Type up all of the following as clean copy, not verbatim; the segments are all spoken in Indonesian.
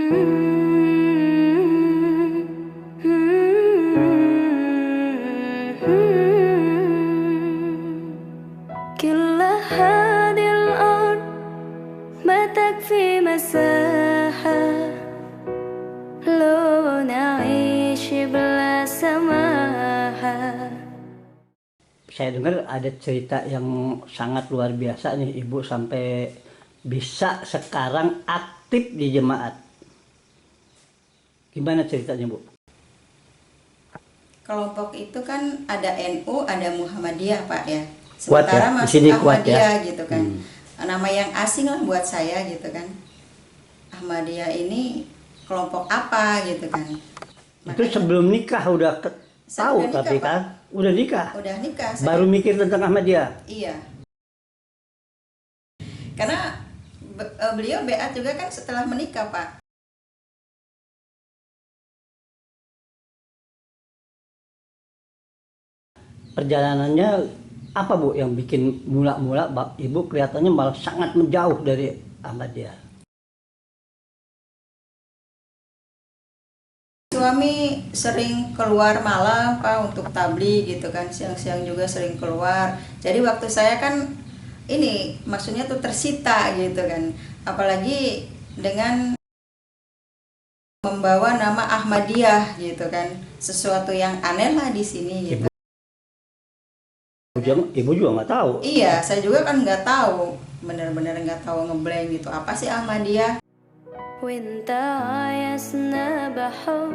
كل هذه الأرض ما تكفي مساحة لو نعيش بلا سماحة. Saya dengar ada cerita yang sangat luar biasa nih Ibu, sampai bisa sekarang aktif di jemaat. Gimana ceritanya Bu? Kelompok itu kan ada NU, ada Muhammadiyah Pak ya. Kuat ya? Sementara Di masuk sini kuat ya? Ahmadiyah gitu kan. Nama yang asing lah buat saya gitu kan. Ahmadiyah ini kelompok apa gitu kan. Itu sebelum nikah udah tahu nikah, tapi Pak. kan udah nikah. Udah nikah saya. Baru mikir tentang Ahmadiyah. Iya. Karena beliau beat juga kan setelah menikah Pak. Perjalanannya apa Bu yang bikin mula-mula Ibu kelihatannya malah sangat menjauh dari Ahmadiyah? Suami sering keluar malam Pak untuk tabligh gitu kan, siang-siang juga sering keluar. Jadi waktu saya kan ini maksudnya tuh tersita gitu kan. Apalagi dengan membawa nama Ahmadiyah gitu kan. Sesuatu yang aneh lah di sini gitu. Ibu juga nggak tahu. Iya, saya juga kan nggak tahu. Bener-bener nggak tahu ngeblank gitu. Apa sih Ahmadiyah? وانت عايزنا بحب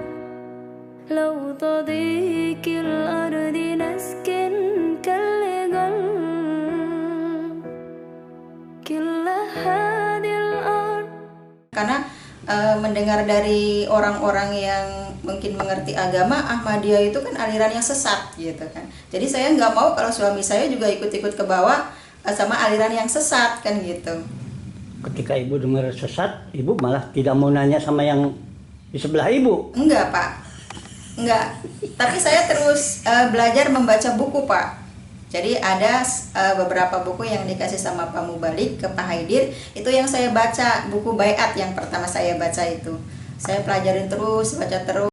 لو تضيق الأرض نسكن كالجل كل هذه الأرض. Karena mendengar dari orang-orang yang mungkin mengerti agama, Ahmadiyah itu kan aliran yang sesat gitu kan. Jadi saya nggak mau kalau suami saya juga ikut-ikut ke bawah sama aliran yang sesat kan gitu. Ketika Ibu dengar sesat, Ibu malah tidak mau nanya sama yang di sebelah Ibu. Enggak Pak, enggak. Tapi saya terus belajar membaca buku Pak. Jadi ada beberapa buku yang dikasih sama Pak Mubalik ke Pak Haidir, itu yang saya baca, buku Baiat yang pertama saya baca itu. Saya pelajarin terus, baca terus.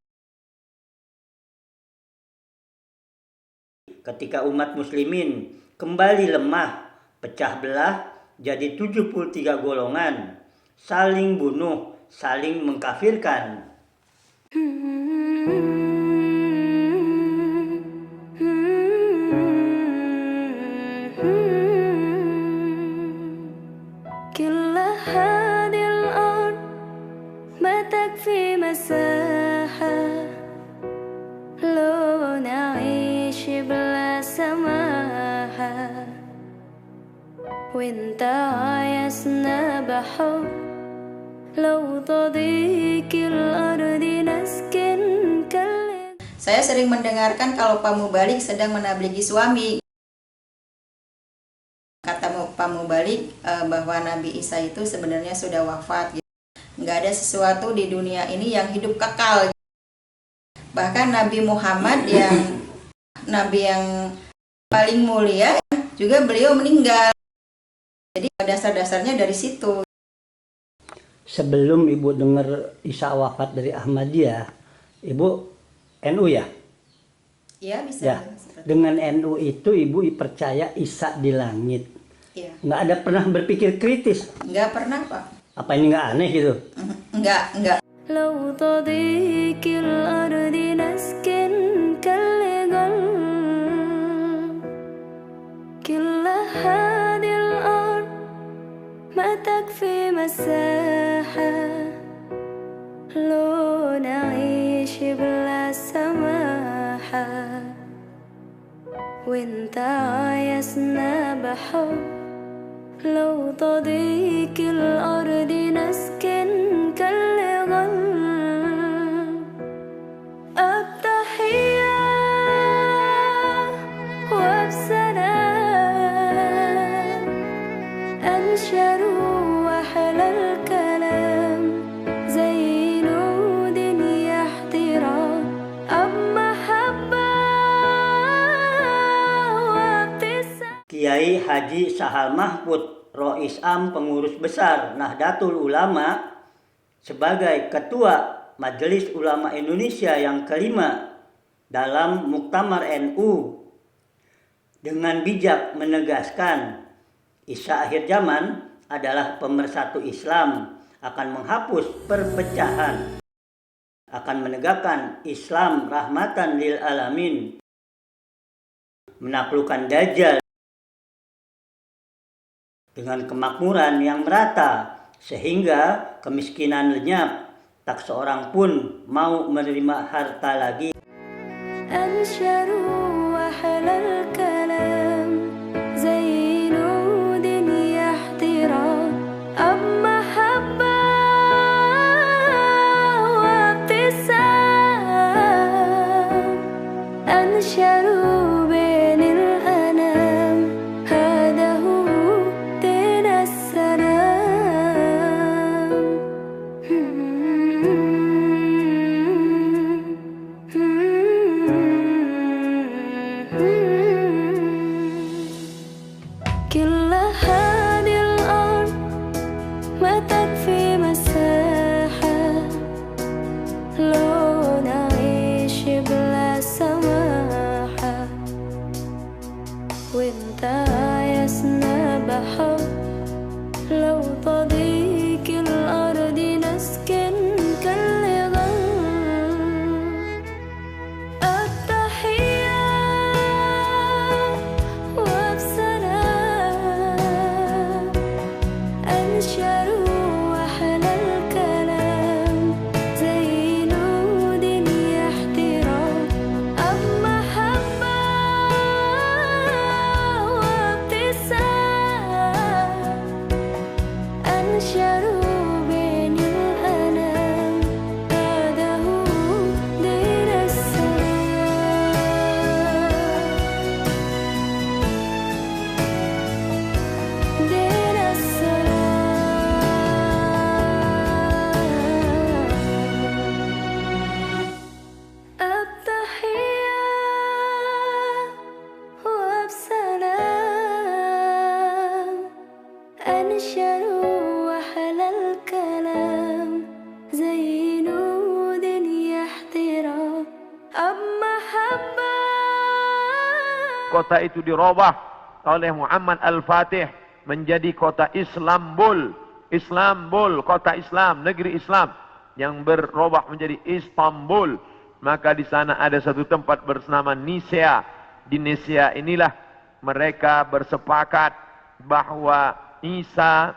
Ketika umat muslimin kembali lemah, pecah belah jadi 73 golongan, saling bunuh, saling mengkafirkan. كل هذه الأرض ما تكفي مساحة لو نعيش بلا سماحة وانت عايزنا بحب لو تضيق الأرض نسكن كالجل. Saya sering mendengarkan kalau Pak Mubalik sedang menabligi suami. Kata Pak Mubalik bahwa Nabi Isa itu sebenarnya sudah wafat. Gitu. Nggak ada sesuatu di dunia ini yang hidup kekal. Bahkan Nabi Muhammad yang Nabi yang paling mulia juga beliau meninggal. Jadi dasar-dasarnya dari situ. Sebelum Ibu dengar Isa wafat dari Ahmadiyah, Ibu NU ya? Iya bisa. Ya. Dengan NU itu Ibu percaya Isa di langit. Iya. Nggak ada pernah berpikir kritis. Nggak pernah Pak. Apa ini nggak aneh gitu? Enggak. لو تضيق الأرض نسكن كالجل كل هذه الأرض ما تكفي مساحة لو نعيش بلا سماحة وانت عايزنا بحب لو تضيق الأرض نسكن كالجل التحية وبسلام أنشروا أحلى الكلام زي نود يحترام أب محبة وابتسام. Kiai Haji Sahal Mahfud, Rois Am, pengurus besar Nahdlatul Ulama, sebagai Ketua Majelis Ulama Indonesia yang kelima dalam Muktamar NU dengan bijak menegaskan Isa akhir zaman adalah pemersatu Islam, akan menghapus perpecahan, akan menegakkan Islam rahmatan lil alamin, menaklukkan Dajjal dengan kemakmuran yang merata sehingga kemiskinan lenyap, tak seorang pun mau menerima harta lagi. أنشروا أحلى الكلام زي نود يحترى أب محبة وابتسام أنشروا بين الأنام هذا هو دين السلام كل هذه الأرض ما تكفي مساحة لو نعيش بلا سماحة وانت عايزنا بحب لو تضيق الأرض نسكن كاللغم التحية وبسلام أنشروا أحلى الكلام زي نود يحترى أب محبة وابتسام أنشروا بين الأنام هذا هو دين السلام دين السلام التحية وبسلام أنشروا أحلى الكلام زي نود يحترى أب محبة Kota itu dirubah oleh Muhammad Al-Fatih menjadi kota Islambul. Islambul, kota Islam, negeri Islam yang berubah menjadi Istanbul. Maka di sana ada satu tempat bernama Nisea. Di Nisea inilah mereka bersepakat bahwa Isa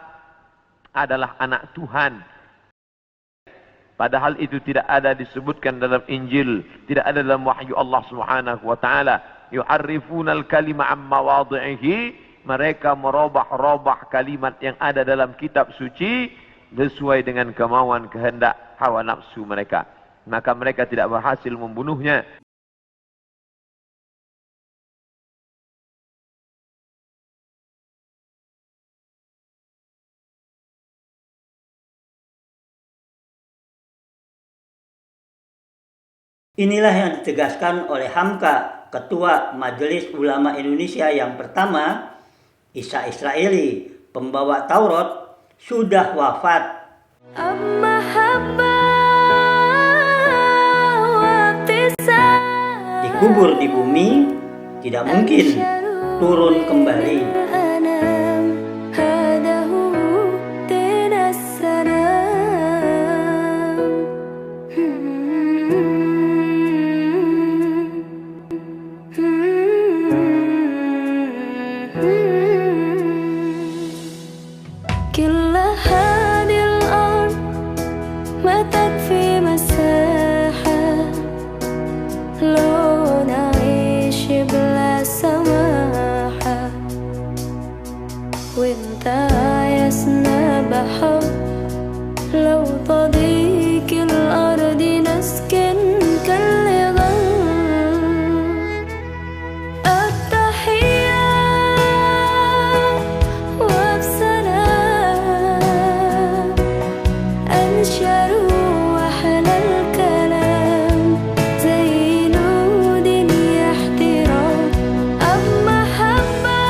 adalah anak Tuhan. Padahal itu tidak ada disebutkan dalam Injil, tidak ada dalam wahyu Allah Subhanahu wa taala. Yu'arrifunal kalima amma wadhihi, mereka merubah-rubah kalimat yang ada dalam kitab suci sesuai dengan kemauan kehendak hawa nafsu mereka. Maka mereka tidak berhasil membunuhnya. Inilah yang ditegaskan oleh Hamka, Ketua Majelis Ulama Indonesia yang pertama. Isa Israeli, pembawa Taurat, sudah wafat. أب محبة وابتسام Dikubur di bumi, tidak mungkin turun kembali. الأنام هذا هو دين السلام كل هذه الأرض ما تكفي مساحة لو نعيش بلا سماحة وانت عايزنا بحب لو تضيق الأرض نسكن كاللغم التحية وبسلام أنشروا أحلى الكلام زي نود يحترى أب محبة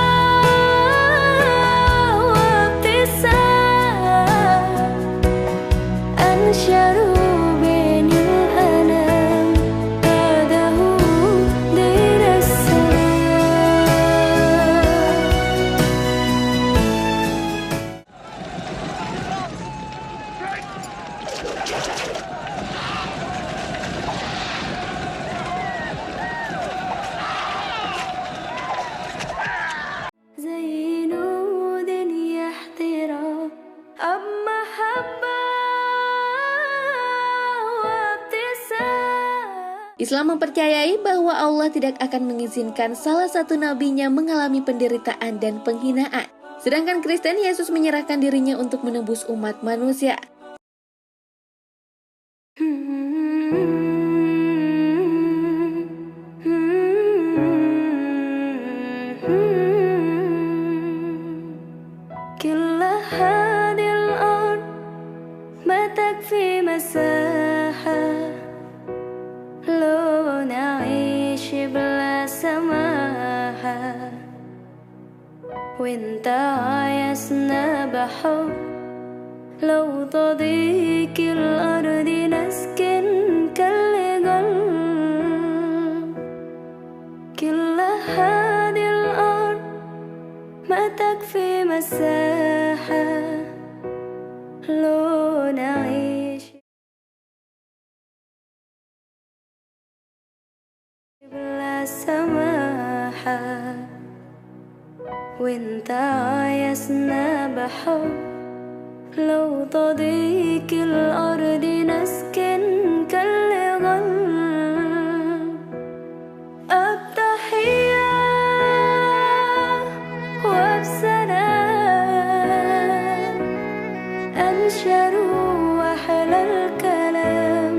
وابتسام أنشر بين الأنام هذا هو دين زي نود يحترى أب محبة وابتسام. Islam mempercayai bahwa Allah tidak akan mengizinkan salah satu nabinya mengalami penderitaan dan penghinaan. Sedangkan Kristen, Yesus menyerahkan dirinya untuk menebus umat manusia. كل هذه الأرض ما تكفي مساحة لو نعيش بلا سماحة وانت عايزنا بحب لو تضيق الأرض نسكن كل قلب كل هذه الأرض ما تكفي مساحة لو نعيش بلا سماحة وانت عايزنا بحب لو تضيق الأرض نسكن كل قلب التحية وبسلام أنشروا أحلى الكلام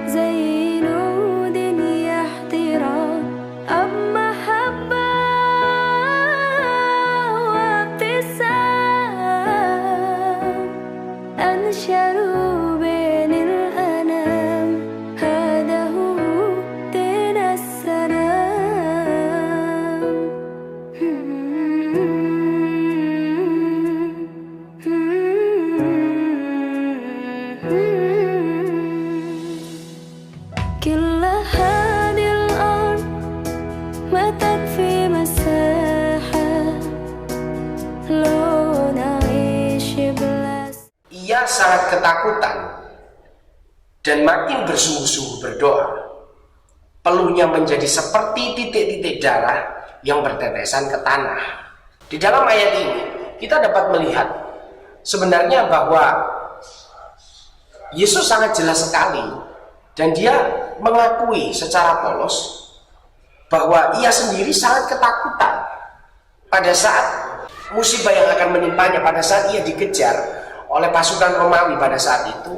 زي نود يحترى أب محبة وابتسام أنشروا بين الأنام هذا هو دين السلام كل هذه الأرض ما تكفي مساحة لو نعيش بلا Ia sangat ketakutan dan makin bersungguh-sungguh berdoa. Peluhnya menjadi seperti titik-titik darah yang bertetesan ke tanah. Di dalam ayat ini kita dapat melihat sebenarnya bahwa Yesus sangat jelas sekali dan dia mengakui secara polos bahwa ia sendiri sangat ketakutan pada saat musibah yang akan menimpanya, pada saat ia dikejar oleh pasukan Romawi pada saat itu,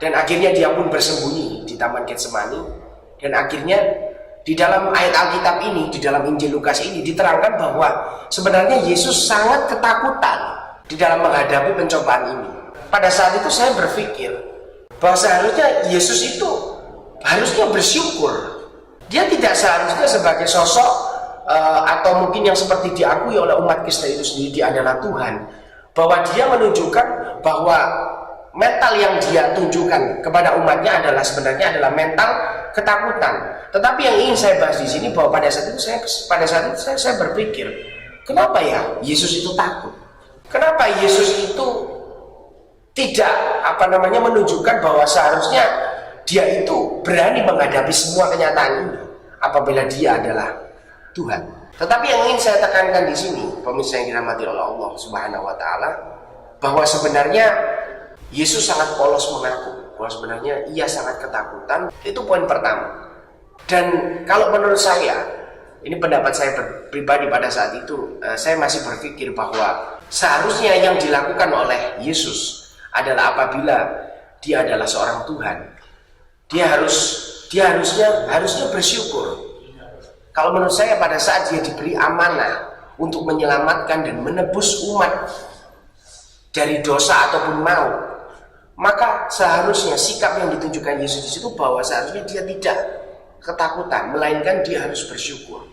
dan akhirnya dia pun bersembunyi di Taman Getsemani. Dan akhirnya di dalam ayat Alkitab ini, di dalam Injil Lukas ini diterangkan bahwa sebenarnya Yesus sangat ketakutan di dalam menghadapi pencobaan ini. Pada saat itu saya berpikir bahwa seharusnya Yesus itu harusnya bersyukur. Dia tidak seharusnya sebagai sosok atau mungkin yang seperti diakui oleh umat Kristen itu sendiri, dia adalah Tuhan, bahwa dia menunjukkan bahwa mental yang dia tunjukkan kepada umatnya adalah sebenarnya adalah mental ketakutan. Tetapi yang ingin saya bahas di sini bahwa pada saat itu saya berpikir, kenapa ya Yesus itu takut? Kenapa Yesus itu tidak menunjukkan bahwa seharusnya dia itu berani menghadapi semua kenyataan ini apabila dia adalah Tuhan? Tetapi yang ingin saya tekankan di sini, pemirsa yang dirahmati oleh Allah Subhanahu wa taala, bahwa sebenarnya Yesus sangat polos mengaku bahwa sebenarnya ia sangat ketakutan. Itu poin pertama. Dan kalau menurut saya, ini pendapat saya pribadi pada saat itu, saya masih berpikir bahwa seharusnya yang dilakukan oleh Yesus adalah apabila dia adalah seorang Tuhan, dia harusnya bersyukur. Kalau menurut saya pada saat dia diberi amanah untuk menyelamatkan dan menebus umat dari dosa ataupun maut, maka seharusnya sikap yang ditunjukkan Yesus di situ bahwa seharusnya dia tidak ketakutan, melainkan dia harus bersyukur.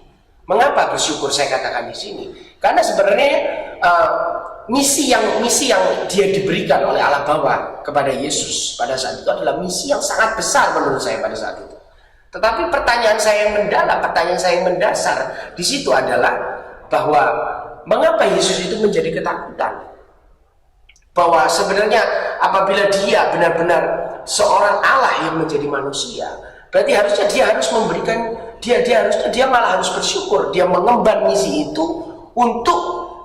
Mengapa bersyukur saya katakan di sini? Karena sebenarnya misi yang dia diberikan oleh Allah bawa kepada Yesus pada saat itu adalah misi yang sangat besar menurut saya pada saat itu. Tetapi pertanyaan saya yang mendalam, pertanyaan saya yang mendasar di situ adalah bahwa mengapa Yesus itu menjadi ketakutan? Bahwa sebenarnya apabila dia benar-benar seorang Allah yang menjadi manusia, berarti harusnya dia harus memberikan, dia malah harus bersyukur, dia mengemban misi itu untuk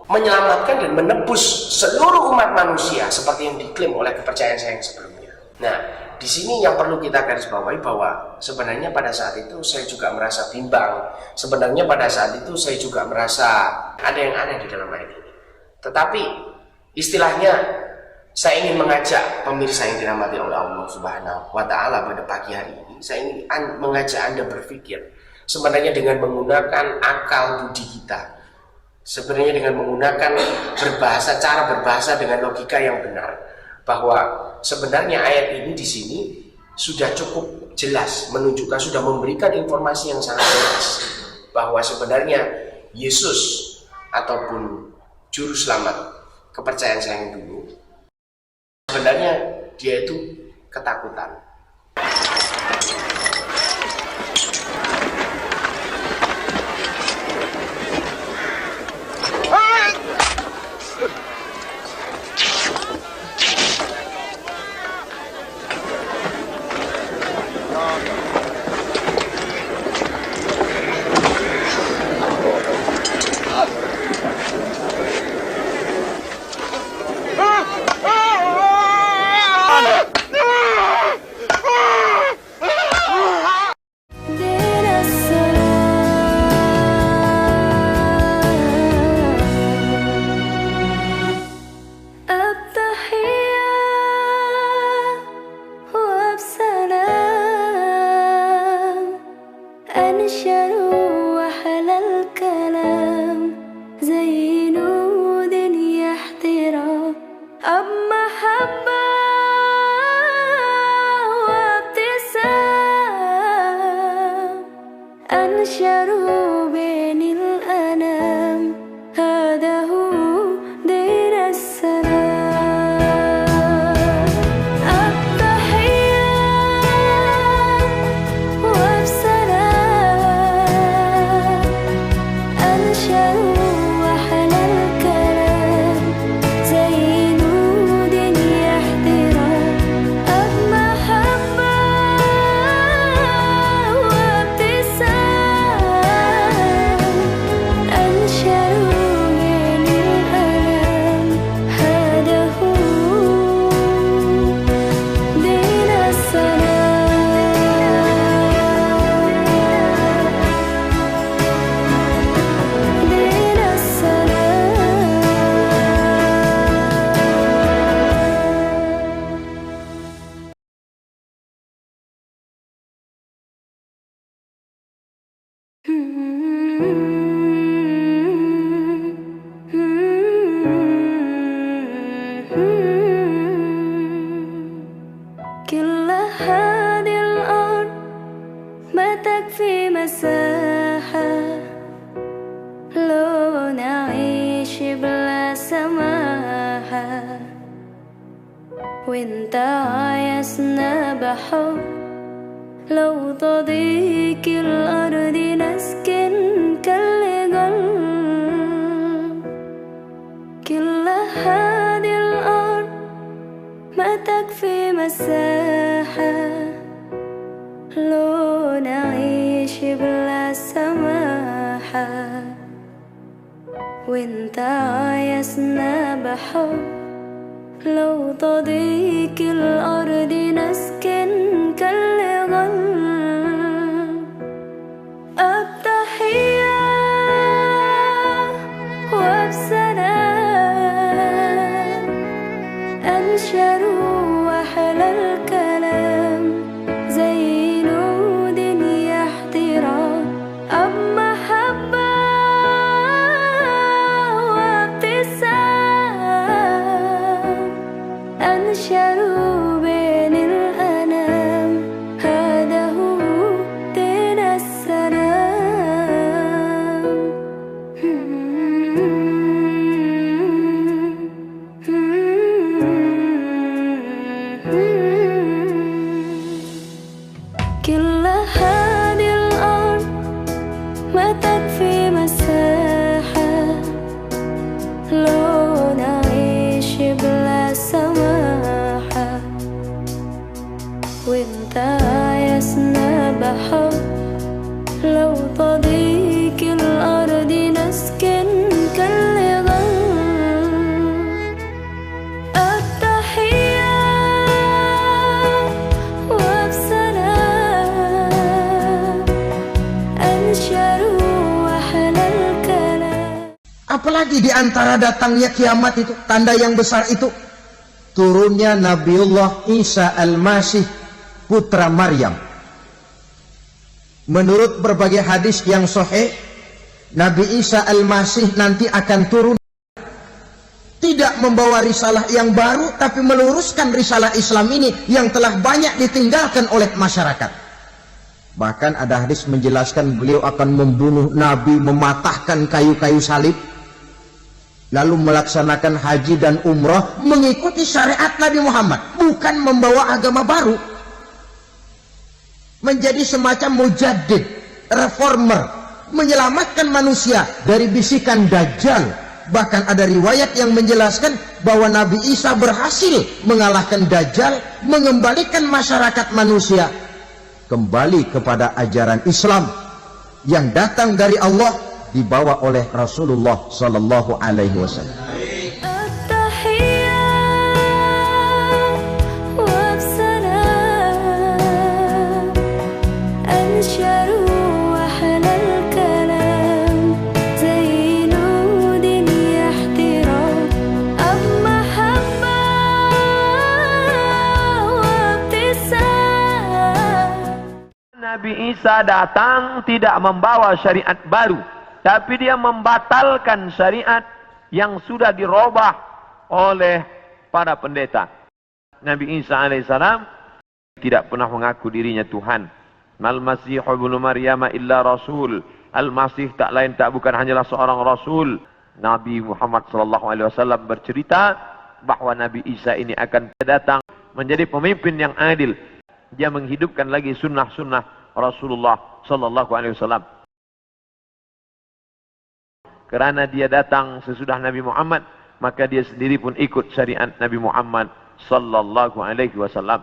menyelamatkan dan menebus seluruh umat manusia seperti yang diklaim oleh kepercayaan saya yang sebelumnya. Nah, di sini yang perlu kita garis bawahi bahwa sebenarnya pada saat itu saya juga merasa bimbang. Sebenarnya pada saat itu saya juga merasa ada yang aneh di dalam ayat ini. Tetapi istilahnya saya ingin mengajak pemirsa yang dirahmati oleh Allah Subhanahu wa Ta'ala pada pagi hari ini, saya ingin mengajak Anda berpikir sebenarnya dengan menggunakan akal budi kita, sebenarnya dengan menggunakan cara berbahasa dengan logika yang benar, bahwa sebenarnya ayat ini di sini sudah cukup jelas menunjukkan, sudah memberikan informasi yang sangat jelas bahwa sebenarnya Yesus ataupun juru selamat kepercayaan saya yang dulu, sebenarnya dia itu ketakutan. وانت عايزنا بحب لو تضيق الأرض نسكن كل هذه الأرض ما تكفي مساحة لو نعيش بلا سماحة وانت عايزنا بحب لو تضيق الأرض نسكن كالغل التحية وبسلام أنشر وأحلى الكلام زي نود يحترى أب محبة وابتسام أنشر وانت عايزنا بحب لو تضيق الأرض نسكن كاللغم التحية وبسلام أنشروا أحلى الكلام. Apalagi di antara datangnya kiamat itu, tanda yang besar itu, turunnya Nabiullah Isa Al-Masih, putra Maryam. Menurut berbagai hadis yang sahih, Nabi Isa Al-Masih nanti akan turun tidak membawa risalah yang baru, tapi meluruskan risalah Islam ini yang telah banyak ditinggalkan oleh masyarakat. Bahkan ada hadis menjelaskan beliau akan membunuh Nabi, mematahkan kayu-kayu salib, lalu melaksanakan haji dan umrah mengikuti syariat Nabi Muhammad, bukan membawa agama baru. Menjadi semacam mujaddid, reformer, menyelamatkan manusia dari bisikan Dajjal. Bahkan ada riwayat yang menjelaskan bahwa Nabi Isa berhasil mengalahkan Dajjal, mengembalikan masyarakat manusia kembali kepada ajaran Islam yang datang dari Allah, dibawa oleh Rasulullah sallallahu alaihi wasallam. Nabi Isa datang tidak membawa syariat baru, tapi dia membatalkan syariat yang sudah dirubah oleh para pendeta. Nabi Isa alaihissalam tidak pernah mengaku dirinya Tuhan. Al-Masih ibnu Maryam illa rasul. Al-Masih tak lain tak bukan hanyalah seorang rasul. Nabi Muhammad sallallahu alaihi wasallam bercerita bahwa Nabi Isa ini akan datang menjadi pemimpin yang adil. Dia menghidupkan lagi sunnah-sunnah Rasulullah sallallahu alaihi wasallam. Kerana dia datang sesudah Nabi Muhammad, maka dia sendiri pun ikut syariat Nabi Muhammad sallallahu alaihi wasallam.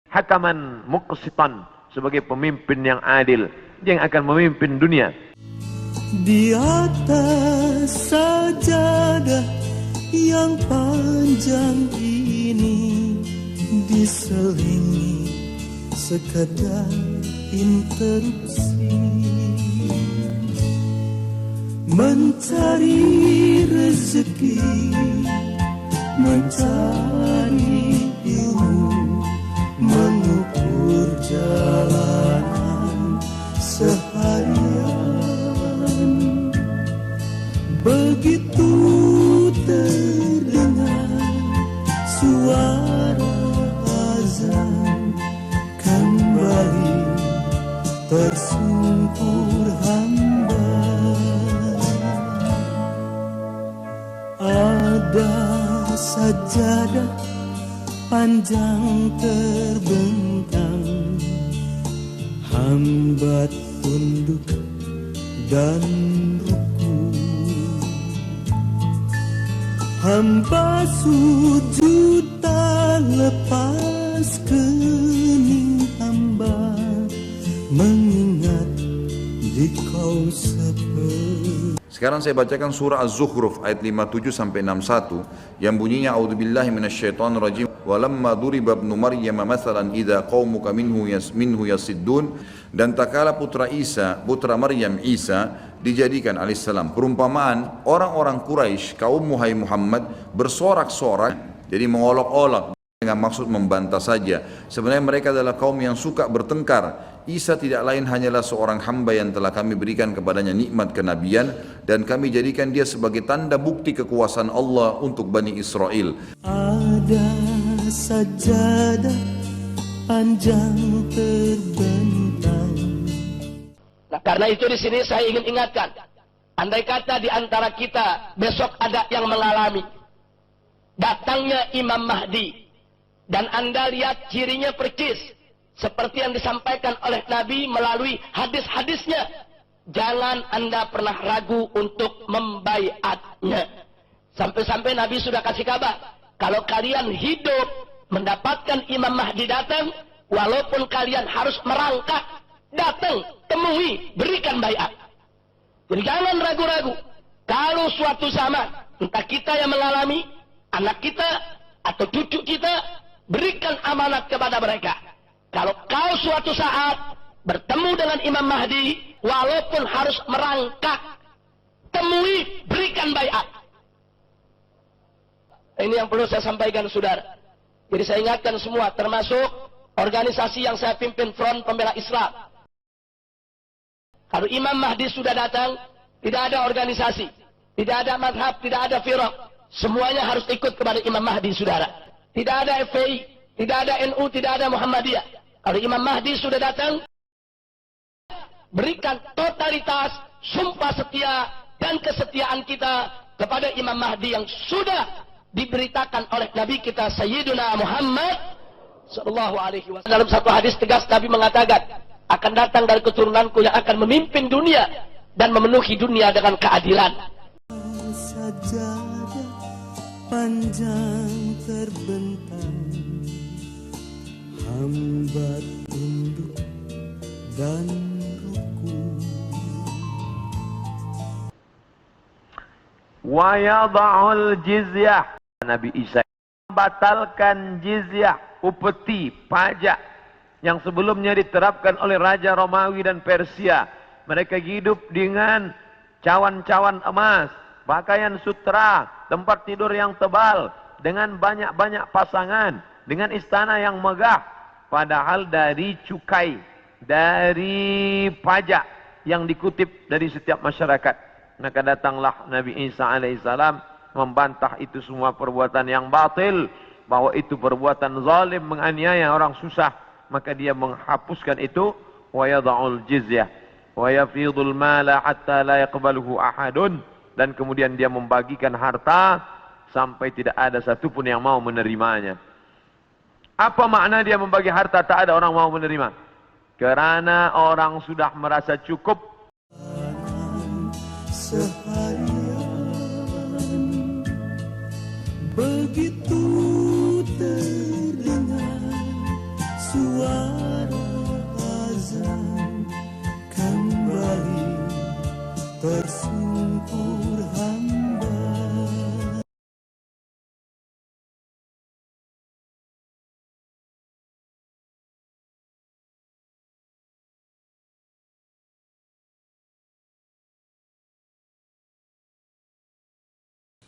Hakaman muqsitan, sebagai pemimpin yang adil, dia yang akan memimpin dunia. Di atas sajadah yang panjang ini diselingi sekadar interupsi, mencari rezeki, mencari ilmu, mengukur jalanan seharian. Begitu terdengar suara azan, kembali tersungkur hamba. Ada sajadah panjang terbentang, hamba tunduk dan hamba sujud tak lepas kening hamba, mengingat di kau seperti. Sekarang saya bacakan surah Az-Zukhruf ayat 57 sampai 61 yang bunyinya a'udzubillahi minasyaitonir rajim. Walamma duriba ibnu Maryam mathalan idza qaumuka minhu yasiddun. Dan takala putra Maryam Isa dijadikan alaihissalam perumpamaan orang-orang Quraisy kaum Muhai Muhammad bersorak-sorak, jadi mengolok-olok dengan maksud membantah saja. Sebenarnya mereka adalah kaum yang suka bertengkar. Isa tidak lain hanyalah seorang hamba yang telah kami berikan kepadanya nikmat kenabian dan kami jadikan dia sebagai tanda bukti kekuasaan Allah untuk Bani Israel. Ada sajadah panjang terbentang. Nah, karena itu di sini saya ingin ingatkan, andai kata di antara kita besok ada yang mengalami datangnya Imam Mahdi dan Anda lihat cirinya percis seperti yang disampaikan oleh Nabi melalui hadis-hadisnya, jangan Anda pernah ragu untuk membaiatnya. Sampai-sampai Nabi sudah kasih kabar, kalau kalian hidup mendapatkan Imam Mahdi datang, walaupun kalian harus merangkak, datang, temui, berikan baiat. Jadi jangan ragu-ragu. Kalau suatu zaman, entah kita yang mengalami, anak kita, atau cucu kita, berikan amanat kepada mereka. Kalau kau suatu saat bertemu dengan Imam Mahdi, walaupun harus merangkak, temui, berikan baiat. Ini yang perlu saya sampaikan, saudara. Jadi saya ingatkan semua, termasuk organisasi yang saya pimpin, Front Pembela Islam. Kalau Imam Mahdi sudah datang, tidak ada organisasi, tidak ada madhab, tidak ada firaq. Semuanya harus ikut kepada Imam Mahdi, saudara. Tidak ada FPI, tidak ada NU, tidak ada Muhammadiyah. Kalau Imam Mahdi sudah datang, berikan totalitas, sumpah setia, dan kesetiaan kita kepada Imam Mahdi yang sudah diberitakan oleh Nabi kita Sayyiduna Muhammad sallallahu alaihi wasallam. Dalam satu hadis tegas Nabi mengatakan, akan datang dari keturunanku yang akan memimpin dunia dan memenuhi dunia dengan keadilan. Sajadah panjang terbentang, hamba tunduk dan rukuk. Wa yada'ul jizyah. Nabi Isa batalkan jizyah, upeti, pajak yang sebelumnya diterapkan oleh Raja Romawi dan Persia. Mereka hidup dengan cawan-cawan emas, pakaian sutra, tempat tidur yang tebal, dengan banyak-banyak pasangan, dengan istana yang megah. Padahal dari cukai, dari pajak yang dikutip dari setiap masyarakat. Maka datanglah Nabi Isa alaihissalam membantah itu semua perbuatan yang batil, bahwa itu perbuatan zalim, menganiaya orang susah. Maka dia menghapuskan itu, wa yada'ul jizyah wa yafidul mala hatta la yaqbaluhu ahadun, dan kemudian dia membagikan harta sampai tidak ada satupun yang mau menerimanya. Apa makna dia membagi harta tak ada orang mau menerima? Karena orang sudah merasa cukup. Begitu terdengar suara azan, kembali tersungkur hamba.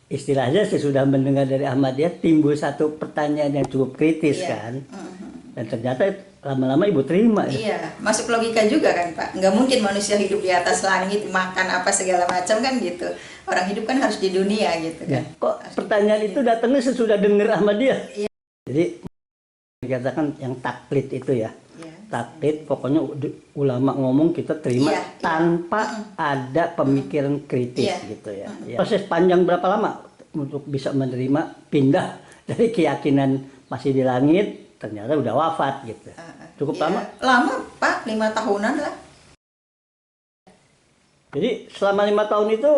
Istilahnya sesudah mendengar dari Ahmadiyah timbul satu pertanyaan yang cukup kritis, kan, dan ternyata lama-lama ibu terima. Iya, masuk logika juga kan Pak. Nggak mungkin manusia hidup di atas langit, makan apa segala macam kan gitu. Orang hidup kan harus di dunia gitu kan. Kok pertanyaan itu datangnya sesudah dengar Ahmadiyah? Iya. Jadi dikatakan yang taklid itu ya. Taklid pokoknya ulama ngomong kita terima tanpa ada pemikiran kritis gitu ya. Proses panjang berapa lama untuk bisa menerima pindah dari keyakinan masih di langit ternyata udah wafat gitu. Cukup lama? Lama Pak, 5 tahunan lah. Jadi selama 5 tahun itu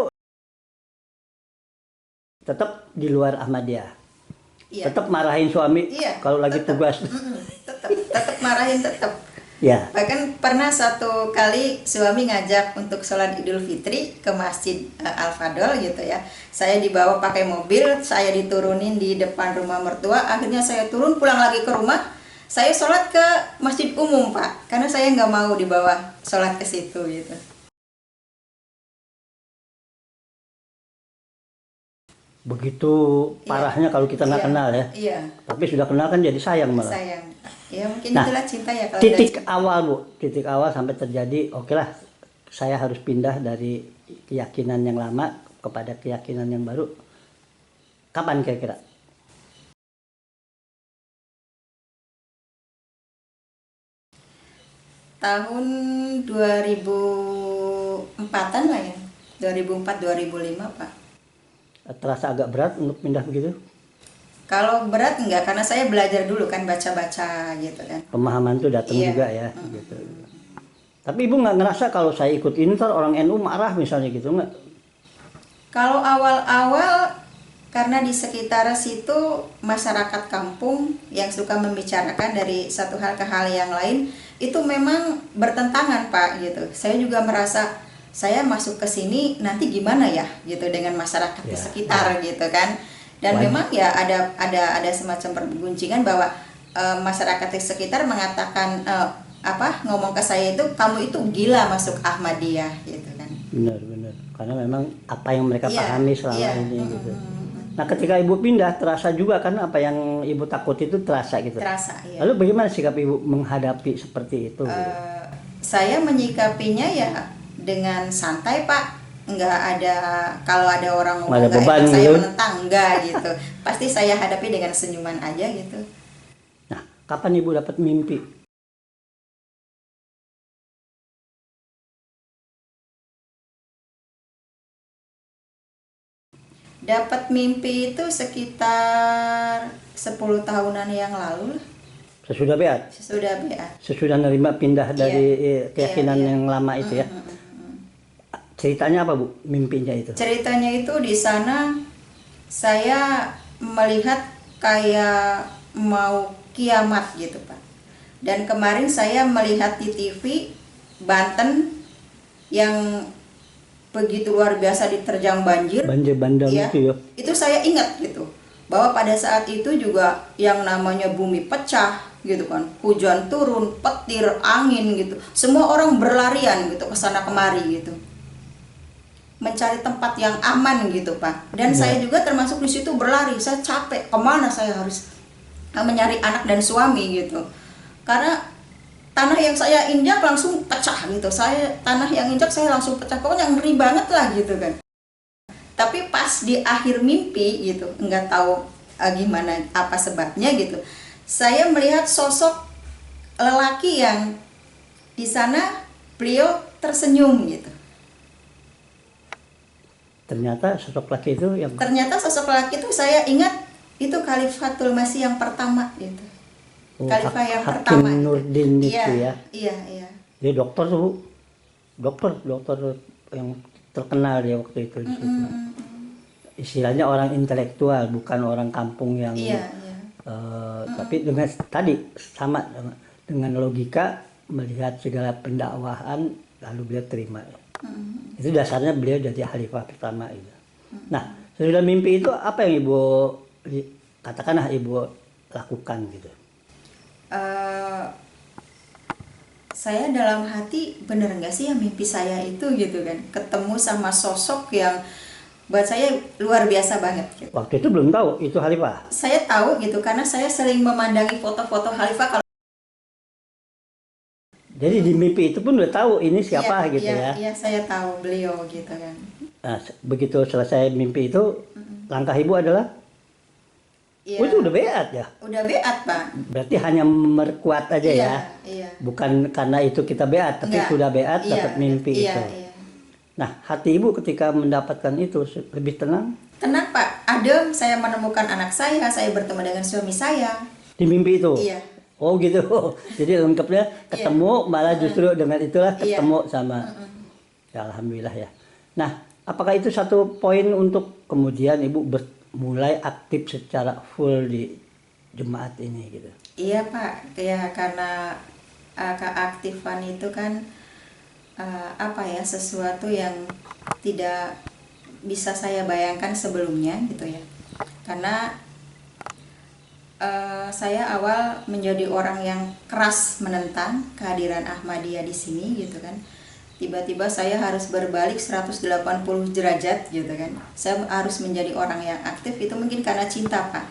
tetap di luar Ahmadiyah. Tetap marahin suami kalau lagi tugas. Tetap marahin tetap. Ya. Bahkan pernah satu kali suami ngajak untuk sholat Idul Fitri ke Masjid Al-Fadol gitu ya. Saya dibawa pakai mobil, saya diturunin di depan rumah mertua. Akhirnya saya turun, pulang lagi ke rumah. Saya sholat ke masjid umum Pak, karena saya nggak mau dibawa sholat ke situ gitu. Begitu parahnya kalau kita nggak kenal ya. Iya. Tapi sudah kenal kan jadi sayang malah. Sayang. Ya mungkin itulah cinta ya. Kalau titik awal Bu, titik awal sampai terjadi, oke lah, saya harus pindah dari keyakinan yang lama kepada keyakinan yang baru. Kapan kira-kira? Tahun 2004-an lah ya. 2004-2005 Pak. Terasa agak berat untuk pindah begitu? Kalau berat enggak, karena saya belajar dulu kan, baca-baca gitu kan. Pemahaman itu datang juga ya. Gitu. Tapi ibu nggak ngerasa kalau saya ikut ini ntar orang NU marah misalnya gitu nggak? Kalau awal-awal Karena di sekitar situ masyarakat kampung yang suka membicarakan dari satu hal ke hal yang lain itu memang bertentangan Pak gitu. Saya juga merasa saya masuk ke sini nanti gimana ya gitu dengan masyarakat di sekitar gitu kan. Dan memang ya ada semacam perguncingan bahwa masyarakat di sekitar mengatakan ngomong ke saya itu kamu itu gila masuk Ahmadiyah gitu kan. Benar. Karena memang apa yang mereka pahami selama ini gitu. Nah, ketika Ibu pindah terasa juga kan apa yang Ibu takut itu terasa gitu. Terasa, iya. Lalu bagaimana sikap Ibu menghadapi seperti itu? Saya menyikapinya ya dengan santai Pak. Enggak ada, kalau ada orang ngomong enggak enak saya menentang, enggak gitu. Pasti saya hadapi dengan senyuman aja gitu. Nah, kapan Ibu dapat mimpi? Dapat mimpi itu sekitar 10 tahunan yang lalu. Sesudah beat? Sesudah beat. Sesudah nerima pindah dari keyakinan yang lama itu ya? Ceritanya apa Bu, mimpinya itu? Ceritanya itu di sana saya melihat kayak mau kiamat gitu Pak. Dan kemarin saya melihat di TV Banten yang begitu luar biasa diterjang banjir bandang ya, itu ya. Itu saya ingat gitu bahwa pada saat itu juga yang namanya bumi pecah gitu kan, hujan turun, petir, angin gitu, semua orang berlarian gitu ke sana kemari gitu mencari tempat yang aman gitu Pak. Dan saya juga termasuk di situ berlari, saya capek, kemana saya harus mencari anak dan suami gitu, karena tanah yang saya injak langsung pecah gitu. Tanah yang injak saya langsung pecah. Pokoknya ngeri banget lah gitu kan. Tapi pas di akhir mimpi gitu, nggak tahu gimana apa sebabnya gitu. Saya melihat sosok lelaki yang di sana, beliau tersenyum gitu. Ternyata sosok lelaki itu saya ingat itu Khalifatul Masih yang pertama gitu. Khalifah yang Hakim pertama. Nurdin itu ya. Iya. Dia dokter tuh, dokter yang terkenal dia waktu itu di situ. Istilahnya orang intelektual, bukan orang kampung yang. Tapi dengan tadi sama dengan logika melihat segala pendakwahan lalu beliau terima. Itu dasarnya beliau jadi khalifah pertama itu. Nah, sesudah mimpi itu apa yang Ibu katakanlah Ibu lakukan gitu? Saya dalam hati bener nggak sih ya mimpi saya itu gitu kan, ketemu sama sosok yang buat saya luar biasa banget gitu. Waktu itu belum tahu itu khalifah? Saya tahu gitu karena saya sering memandangi foto-foto khalifah. Jadi di mimpi itu pun udah tahu ini siapa gitu ya? Iya, saya tahu beliau gitu kan. Nah, begitu selesai mimpi itu langkah Ibu adalah? Ya, itu udah beat ya? Udah beat Pak. Berarti hanya memperkuat aja ya? Iya. Bukan karena itu kita beat, tapi sudah beat dapat mimpi itu. Iya. Nah, hati Ibu ketika mendapatkan itu lebih tenang? Tenang Pak, adem, saya menemukan anak saya bertemu dengan suami saya. Di mimpi itu? Iya. Oh gitu, jadi lengkapnya ketemu malah justru dengan itulah ketemu sama. Ya, alhamdulillah ya. Nah, apakah itu satu poin untuk kemudian Ibu mulai aktif secara full di jemaat ini gitu? Iya Pak, ya karena keaktifan itu kan sesuatu yang tidak bisa saya bayangkan sebelumnya gitu ya. Karena saya awal menjadi orang yang keras menentang kehadiran Ahmadiyah di sini gitu kan. Tiba-tiba saya harus berbalik 180 derajat gitu kan. Saya harus menjadi orang yang aktif, itu mungkin karena cinta Pak.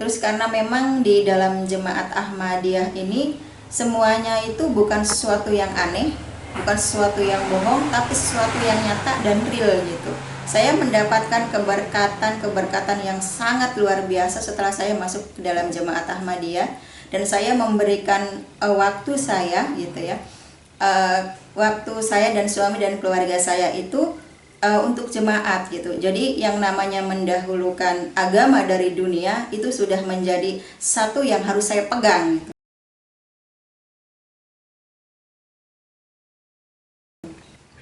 Terus karena memang di dalam jemaat Ahmadiyah ini semuanya itu bukan sesuatu yang aneh, bukan sesuatu yang bohong, tapi sesuatu yang nyata dan real gitu. Saya mendapatkan keberkatan yang sangat luar biasa setelah saya masuk ke dalam jemaat Ahmadiyah, dan saya memberikan waktu saya gitu ya. Waktu saya dan suami dan keluarga saya itu untuk jemaat gitu. Jadi yang namanya mendahulukan agama dari dunia itu sudah menjadi satu yang harus saya pegang gitu.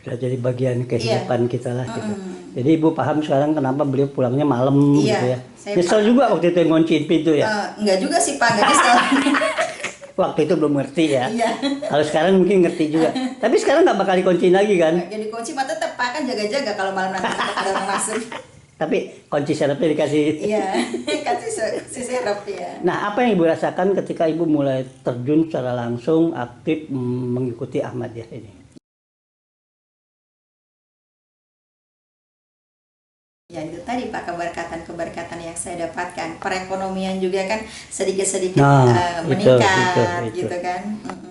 Sudah jadi bagian kehidupan kita lah gitu. Jadi ibu paham sekarang kenapa beliau pulangnya malam Iya, gitu ya. saya Nyesel paham. juga waktu itu ngunciin pintu ya. Enggak juga sih Pak, enggak nyesel. Waktu itu belum ngerti ya. Iya. Kalau sekarang mungkin ngerti juga. Tapi sekarang nggak bakal dikunciin lagi kan. Jadi kunci mah tetap Pak, kan jaga-jaga kalau malam nanti tetap ada orang masuk. Tapi kunci serepnya dikasih. Iya, kasih serep ya. Nah, apa yang ibu rasakan ketika ibu mulai terjun secara langsung aktif mengikuti Ahmadiyah ini? Ya itu tadi Pak, keberkatan yang saya dapatkan, perekonomian juga kan sedikit-sedikit meningkat gitu kan.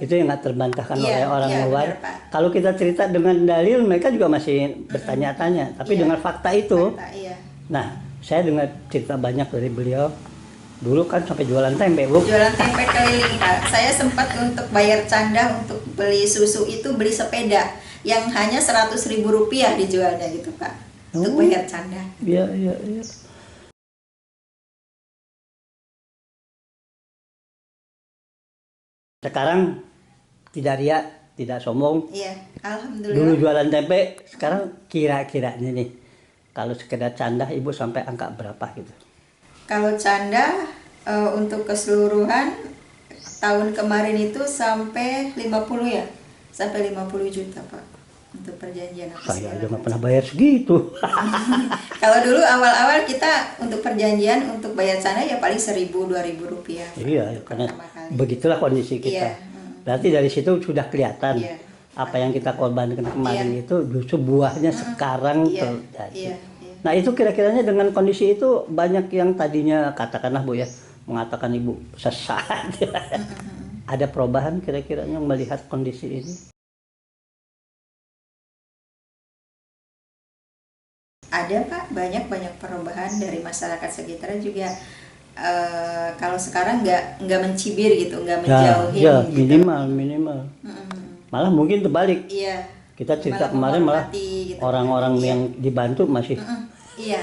Itu yang nggak terbantahkan Iya, oleh orang iya, luar. benar, Pak. Kalau kita cerita dengan dalil, mereka juga masih bertanya-tanya. Tapi Iya. dengan fakta itu, Iya. nah saya dengar cerita banyak dari beliau. Dulu kan sampai jualan tempe, Bu. Jualan tempe keliling Pak. Saya sempat untuk bayar canda untuk beli susu itu beli sepeda yang hanya 100.000 rupiah dijualnya gitu Pak. Untuk bayar canda. Iya, iya, iya. Sekarang tidak riak, tidak sombong. Iya, alhamdulillah. Dulu jualan tempe, sekarang kira-kiranya nih, kalau sekedar canda ibu sampai angka berapa gitu? Kalau canda untuk keseluruhan tahun kemarin itu sampai 50 ya, sampai 50 juta Pak untuk perjanjian apa Saya segala aja nggak macam. pernah bayar segitu. Kalau dulu awal-awal kita untuk perjanjian untuk bayar canda ya paling 1.000-2.000 rupiah. Iya, karena pertama kali. begitulah kondisi kita. Iya, Berarti dari situ sudah kelihatan Iya. apa yang kita korbankan kemarin Iya. itu justru buahnya sekarang Iya, terjadi. iya, iya. Nah itu kira-kiranya dengan kondisi itu banyak yang tadinya katakanlah Bu ya mengatakan ibu sesat. Ada perubahan kira-kiranya melihat kondisi ini? Ada Pak, banyak perubahan dari masyarakat sekitar juga. Kalau sekarang nggak mencibir gitu, nggak menjauhin Ya, gitu. minimal. Malah mungkin terbalik. Iya. Kita cerita Malah kemarin malah menghormati gitu. orang-orang Iya. yang dibantu masih. Iya.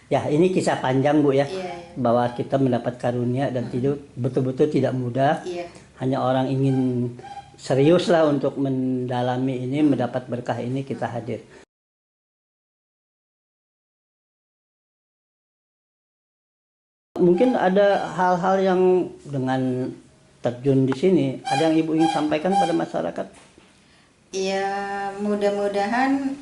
Ya ini kisah panjang Bu ya, Iya, iya. bahwa kita mendapat karunia dan tidak betul-betul tidak mudah. Iya. Hanya orang ingin serius lah untuk mendalami ini, mendapat berkah ini kita hadir. Mungkin ada hal-hal yang dengan terjun di sini, ada yang ibu ingin sampaikan pada masyarakat? Iya, mudah-mudahan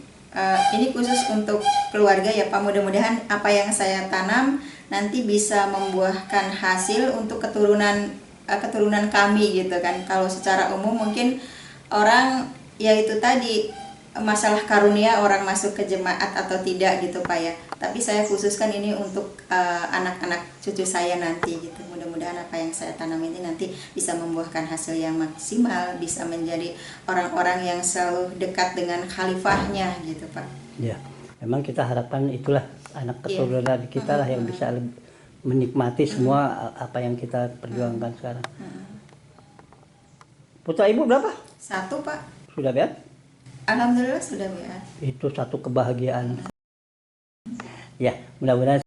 ini khusus untuk keluarga ya Pak. Mudah-mudahan apa yang saya tanam nanti bisa membuahkan hasil untuk keturunan kami gitu kan. Kalau secara umum mungkin orang ya itu tadi masalah karunia orang masuk ke jemaat atau tidak gitu Pak ya. Tapi saya khususkan ini untuk anak-anak cucu saya nanti gitu. Mudah-mudahan apa yang saya tanam ini nanti bisa membuahkan hasil yang maksimal, bisa menjadi orang-orang yang selalu dekat dengan khalifahnya gitu Pak. Ya, memang kita harapkan itulah anak keturunan kita lah yang bisa menikmati semua apa yang kita perjuangkan sekarang. Putra ibu berapa? 1 Pak. Sudah beat? Alhamdulillah sudah beat. Itu satu kebahagiaan. Ya, mudah-mudahan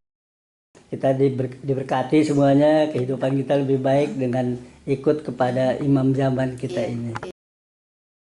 kita diberkati semuanya, kehidupan kita lebih baik dengan ikut kepada imam zaman kita ini.